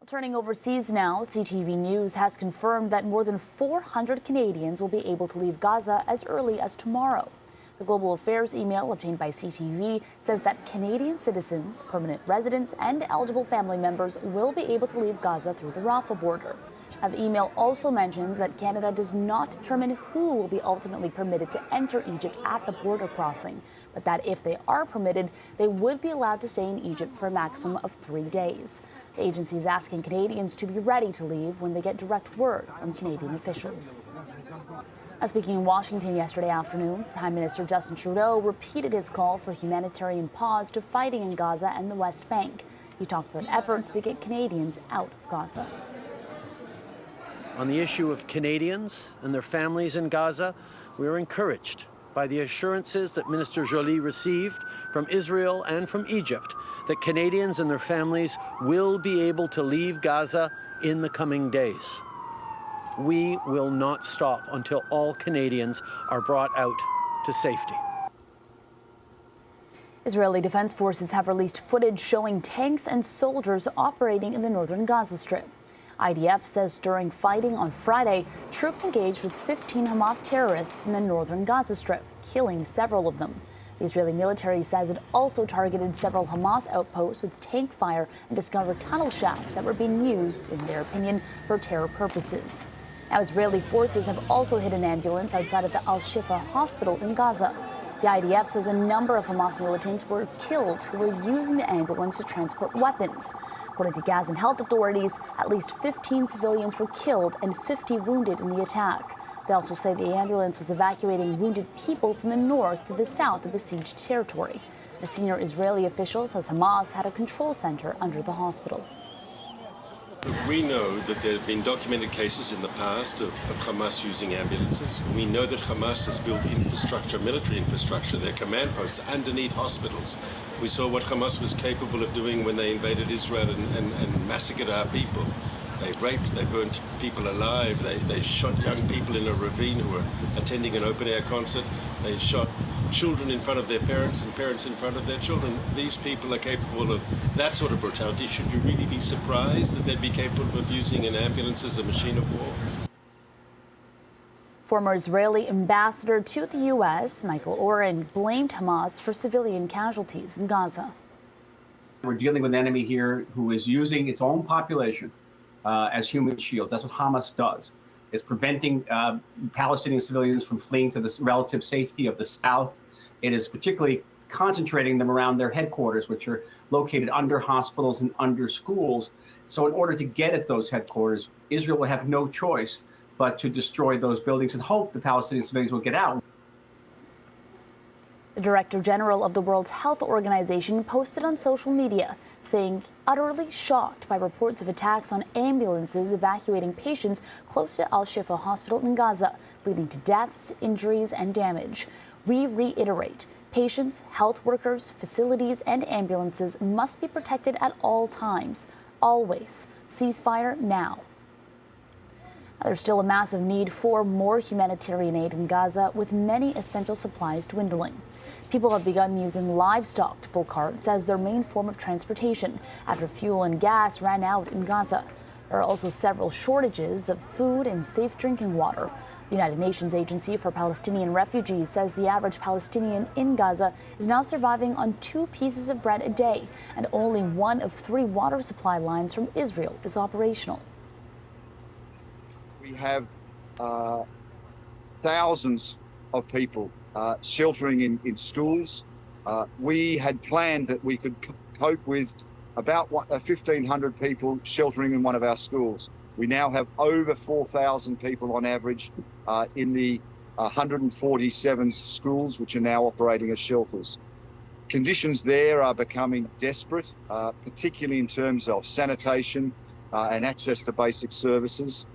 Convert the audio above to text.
Turning overseas now, CTV News has confirmed that more than 400 Canadians will be able to leave Gaza as early as tomorrow. The Global Affairs email obtained by CTV says that Canadian citizens, permanent residents, and eligible family members will be able to leave Gaza through the Rafah border. Now, the email also mentions that Canada does not determine who will be ultimately permitted to enter Egypt at the border crossing, but that if they are permitted, they would be allowed to stay in Egypt for a maximum of 3 days. The agency is asking Canadians to be ready to leave when they get direct word from Canadian officials. Now, speaking in Washington yesterday afternoon, Prime Minister Justin Trudeau repeated his call for humanitarian pause to fighting in Gaza and the West Bank. He talked about efforts to get Canadians out of Gaza. On the issue of Canadians and their families in Gaza, we are encouraged by the assurances that Minister Joly received from Israel and from Egypt that Canadians and their families will be able to leave Gaza in the coming days. We will not stop until all Canadians are brought out to safety. Israeli Defense Forces have released footage showing tanks and soldiers operating in the northern Gaza Strip. IDF says during fighting on Friday, troops engaged with 15 Hamas terrorists in the northern Gaza Strip, killing several of them. The Israeli military says it also targeted several Hamas outposts with tank fire and discovered tunnel shafts that were being used, in their opinion, for terror purposes. Now, Israeli forces have also hit an ambulance outside of the Al-Shifa hospital in Gaza. The IDF says a number of Hamas militants were killed who were using the ambulance to transport weapons. According to Gazan health authorities, at least 15 civilians were killed and 50 wounded in the attack. They also say the ambulance was evacuating wounded people from the north to the south of besieged territory. A senior Israeli official says Hamas had a control center under the hospital. We know that there have been documented cases in the past of Hamas using ambulances. We know that Hamas has built infrastructure, military infrastructure, their command posts underneath hospitals. We saw what Hamas was capable of doing when they invaded Israel and massacred our people. They raped, they burnt people alive, they shot young people in a ravine who were attending an open-air concert. They shot children in front of their parents and parents in front of their children. These people are capable of that sort of brutality. Should you really be surprised that they'd be capable of using an ambulance as a machine of war? Former Israeli ambassador to the U.S., Michael Oren, blamed Hamas for civilian casualties in Gaza. We're dealing with an enemy here who is using its own population as human shields. That's what Hamas does. It's preventing Palestinian civilians from fleeing to the relative safety of the south. It is particularly concentrating them around their headquarters, which are located under hospitals and under schools. So in order to get at those headquarters, Israel will have no choice but to destroy those buildings and hope the Palestinian civilians will get out. The Director General of the World Health Organization posted on social media saying utterly shocked by reports of attacks on ambulances evacuating patients close to Al-Shifa hospital in Gaza, leading to deaths, injuries, and damage. We reiterate, patients, health workers, facilities, and ambulances must be protected at all times. Always. Ceasefire now. There's still a massive need for more humanitarian aid in Gaza, with many essential supplies dwindling. People have begun using livestock to pull carts as their main form of transportation after fuel and gas ran out in Gaza. There are also several shortages of food and safe drinking water. The United Nations Agency for Palestinian Refugees says the average Palestinian in Gaza is now surviving on 2 pieces of bread a day, and only 1 of 3 water supply lines from Israel is operational. We have thousands of people sheltering in schools. We had planned that we could cope with about 1,500 people sheltering in one of our schools. We now have over 4,000 people on average in the 147 schools which are now operating as shelters. Conditions there are becoming desperate, particularly in terms of sanitation and access to basic services.